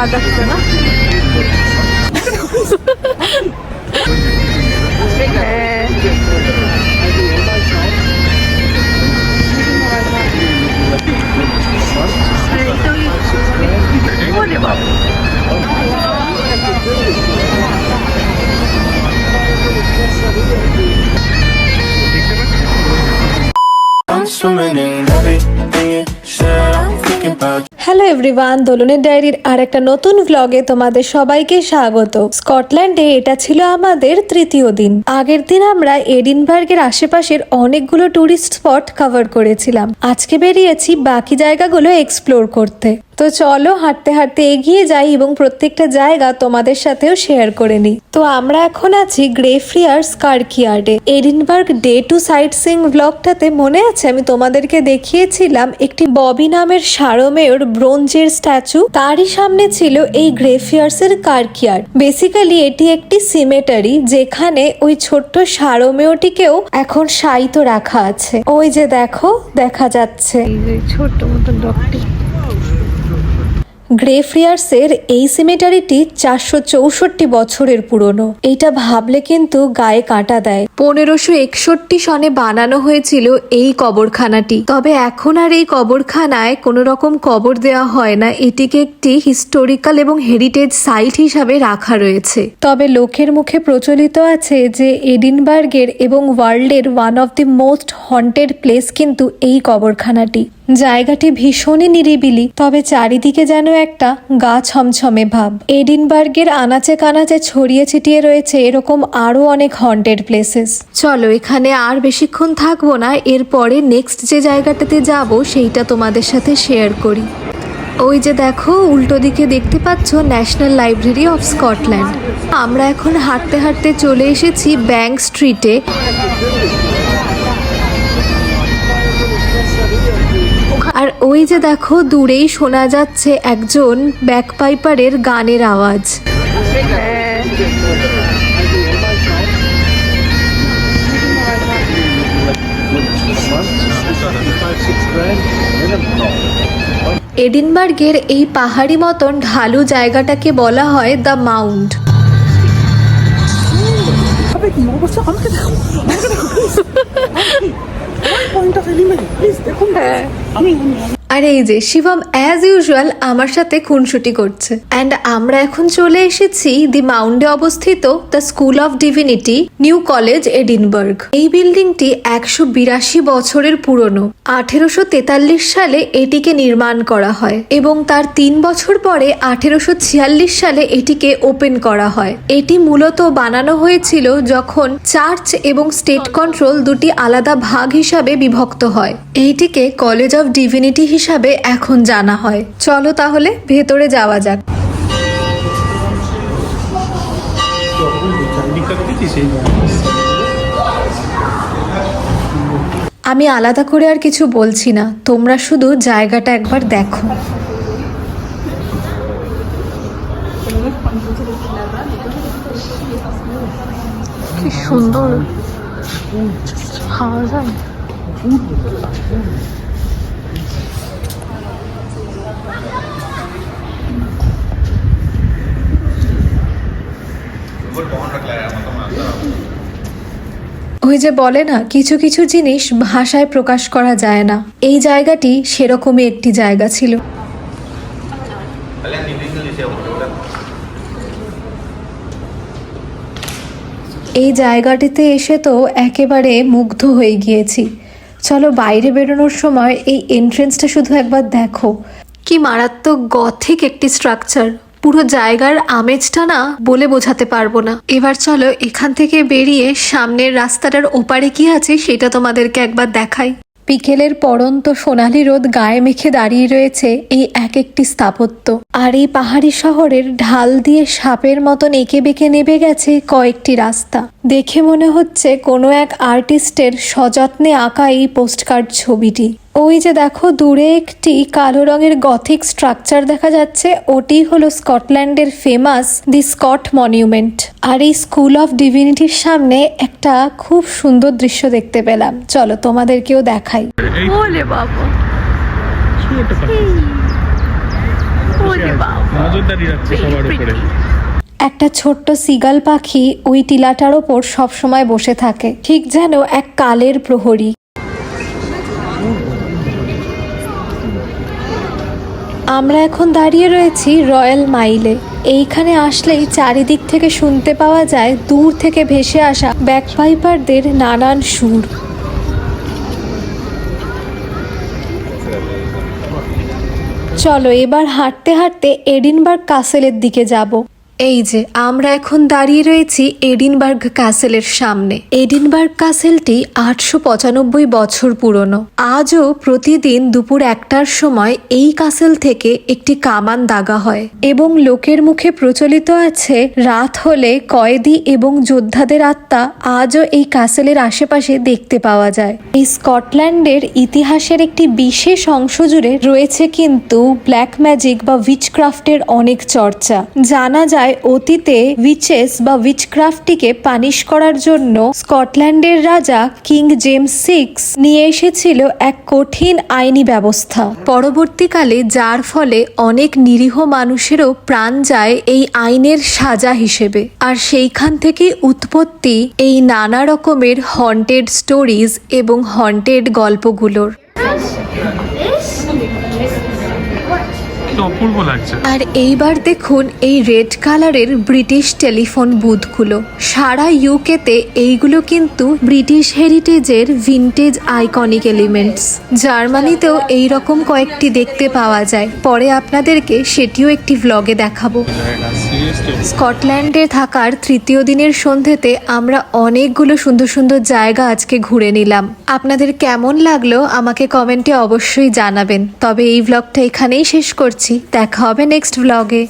আওয়াজ আসছে না? হ্যালো এভরিওয়ান, দোলনের ডায়েরির আর একটা নতুন ভ্লগে তোমাদের সবাইকে স্বাগত। স্কটল্যান্ডে এটা ছিল আমাদের তৃতীয় দিন। আগের দিন আমরা এডিনবার্গের আশেপাশের অনেকগুলো টুরিস্ট স্পট কভার করেছিলাম। আজকে বেরিয়েছি বাকি জায়গাগুলো এক্সপ্লোর করতে। তো চলো হাঁটতে হাঁটতে এগিয়ে যাই এবং প্রত্যেকটা জায়গা তোমাদের সাথেও শেয়ার করে নিই। তো আমরা এখন আছি গ্রেফ্রিয়ার্স কার্কিয়ার্ডে। Edinburgh day two sightseeing ব্লগটাতে মনে আছে আমি তোমাদেরকে দেখিয়েছিলাম একটি ববি নামের সারমেয়র ব্রোঞ্জের স্ট্যাচু, তারই সামনে ছিল এই গ্রেফ্রিয়ার্স এর কার্কিয়ার্ড। বেসিক্যালি এটি একটি সিমেটারি যেখানে ওই ছোট্ট সারমেয়টিকেও এখন শায়িত রাখা আছে। ওই যে দেখো, দেখা যাচ্ছে ছোট্ট মতো ডগটি। গ্রেফ্রিয়ার্সের এই সিমেটারিটি 464 বছরের পুরনো। এটা ভাবলে কিন্তু গায়ে কাঁটা দেয়। 1561 সনে বানানো হয়েছিল এই কবরখানাটি। তবে এখন আর এই কবরখানায় কোনো রকম কবর দেওয়া হয় না, এটিকে একটি হিস্টোরিক্যাল এবং হেরিটেজ সাইট হিসাবে রাখা রয়েছে। তবে লোকের মুখে প্রচলিত আছে যে এডিনবার্গের এবং ওয়ার্ল্ডের one of the most haunted place কিন্তু এই কবরখানাটি। জায়গাটি ভীষণই নিরিবিলি, তবে চারিদিকে যেন একটা গা ছমছমে ভাব। এডিনবার্গের আনাচে কানাচে ছড়িয়ে ছিটিয়ে রয়েছে এরকম আরো অনেক হন্টেড প্লেসেস। চলো এখানে আর বেশিক্ষণ থাকবো না, এরপরে নেক্সট যে জায়গাটাতে যাব সেইটা তোমাদের সাথে শেয়ার করি। ওই যে দেখো উল্টো দিকে দেখতে পাচ্ছ ন্যাশনাল লাইব্রেরি অফ স্কটল্যান্ড। আমরা এখন হাঁটতে হাঁটতে চলে এসেছি ব্যাংক স্ট্রিটে। আর ওই যে দেখো দূরেই শোনা যাচ্ছে একজন ব্যাকপাইপারের গানের আওয়াজ। এডিনবার্গের এই পাহাড়ি মতন ঢালু জায়গাটাকে বলা হয় দ্য মাউন্ট। আর এই যে শিবম অ্যাজ ইউজুয়াল আমার সাথে খুনসুটি করছে। অ্যান্ড আমরা এখন চলে এসেছি দি মাউন্টে অবস্থিত the school of divinity, new college Edinburgh. এই বিল্ডিংটি 182 বছরের পুরনো। 1843 সালে এটিকে নির্মাণ করা হয় এবং তার 3 বছর পরে 1846 সালে এটিকে ওপেন করা হয়। এটি মূলত বানানো হয়েছিল যখন চার্চ এবং স্টেট কন্ট্রোল দুটি আলাদা ভাগ হিসাবে বিভক্ত হয়। এইটিকে কলেজ অফ ডিভিনিটি হিসাবে এখন জানা হয়। চলো তাহলে ভেতরে যাওয়া যাক। আমি আলাদা করে আর কিছু বলছি না, তোমরা শুধু জায়গাটা একবার দেখো। কি সুন্দর খাওয়া যায়। ওই যে বলে না কিছু কিছু জিনিস ভাষায় প্রকাশ করা যায় না, এই জায়গাটি সেরকমই একটি জায়গা ছিল। এই জায়গাটিতে এসে তো একেবারে মুগ্ধ হয়ে গিয়েছি। চলো বাইরে বেরোনোর সময় এই এন্ট্রেন্সটা শুধু একবার দেখো, কি মারাত্মক গথিক একটি স্ট্রাকচার। পুরো জায়গার আমেজটা না বলে বোঝাতে পারবো না। এবার চলো এখান থেকে বেরিয়ে সামনের রাস্তাটার ওপারে কি আছে সেটা তোমাদেরকে একবার দেখাই। বিকেলের পড়ন্ত সোনালি রোদ গায়ে মেখে দাঁড়িয়ে রয়েছে এই এক একটি স্থাপত্য। আর এই পাহাড়ি শহরের ঢাল দিয়ে সাপের মতন এঁকে বেঁকে নেমে গেছে কয়েকটি রাস্তা। দেখে মনে হচ্ছে কোনো এক আর্টিস্টের সযত্নে আঁকা এই পোস্টকার্ড ছবিটি। ওই যে দেখো দূরে একটি কালো রঙের গথিক স্ট্রাকচার দেখা যাচ্ছে, ওটি হলো স্কটল্যান্ডের ফেমাস দি স্কট মনিউমেন্ট। আর এই স্কুল অফ ডিভিনিটির সামনে একটা খুব সুন্দর দৃশ্য দেখতে পেলাম, চলো তোমাদেরকেও দেখাই। ওলে বাবা, বসে আছে, নজরদারি রাখছে সবার উপরে। একটা ছোট্ট সিগাল পাখি ওই টিলাটার ওপর সবসময় বসে থাকে, ঠিক যেন এক কালের প্রহরী। আমরা এখন দাঁড়িয়ে রয়েছি রয়্যাল মাইলে। এইখানে আসলেই চারিদিক থেকে শুনতে পাওয়া যায় দূর থেকে ভেসে আসা ব্যাকপাইপারদের নানান সুর। চলো এবার হাঁটতে হাঁটতে এডিনবার্গ ক্যাসেলের দিকে যাব। এই যে আমরা এখন দাঁড়িয়ে রয়েছি এডিনবার্গ ক্যাসেলের সামনে। এডিনবার্গ ক্যাসেলটি 895 বছর পুরনো। আজও প্রতিদিন দুপুর 1টার সময় এই ক্যাসেল থেকে একটি কামান দাগা হয় এবং লোকের মুখে প্রচলিত আছে রাত হলে কয়েদি এবং যোদ্ধাদের আত্মা আজও এই ক্যাসেলের আশেপাশে দেখতে পাওয়া যায়। এই স্কটল্যান্ডের ইতিহাসের একটি বিশেষ অংশ জুড়ে রয়েছে কিন্তু ব্ল্যাক ম্যাজিক বা উইচক্রাফটের অনেক চর্চা। জানা যায় অতীতে উইচেস বা উইচক্রাফটটিকে পানিশ করার জন্য স্কটল্যান্ডের রাজা কিং জেমস 6 নিয়ে এসেছিল এক কঠিন আইনি ব্যবস্থা। পরবর্তীকালে যার ফলে অনেক নিরীহ মানুষেরও প্রাণ যায় এই আইনের সাজা হিসেবে। আর সেইখান থেকে উৎপত্তি এই নানা রকমের হন্টেড স্টোরিজ এবং হন্টেড গল্পগুলোর। অপূর্ব লাগছে। আর এইবার দেখুন এই রেড কালারের ব্রিটিশ টেলিফোন বুথগুলো। সারা ইউকেতে এইগুলো কিন্তু ব্রিটিশ হেরিটেজের ভিনটেজ আইকনিক এলিমেন্টস। জার্মানিতেও এই রকম কয়েকটি দেখতে পাওয়া যায়, পরে আপনাদেরকে সেটিও একটি ভ্লগে দেখাবো। স্কটল্যান্ডে থাকার তৃতীয় দিনের সন্ধ্যেতে আমরা অনেকগুলো সুন্দর সুন্দর জায়গা আজকে ঘুরে নিলাম। আপনাদের কেমন লাগলো আমাকে কমেন্টে অবশ্যই জানাবেন। তবে এই ভ্লগটা এখানেই শেষ করছি, দেখা হবে নেক্সট ভ্লগে।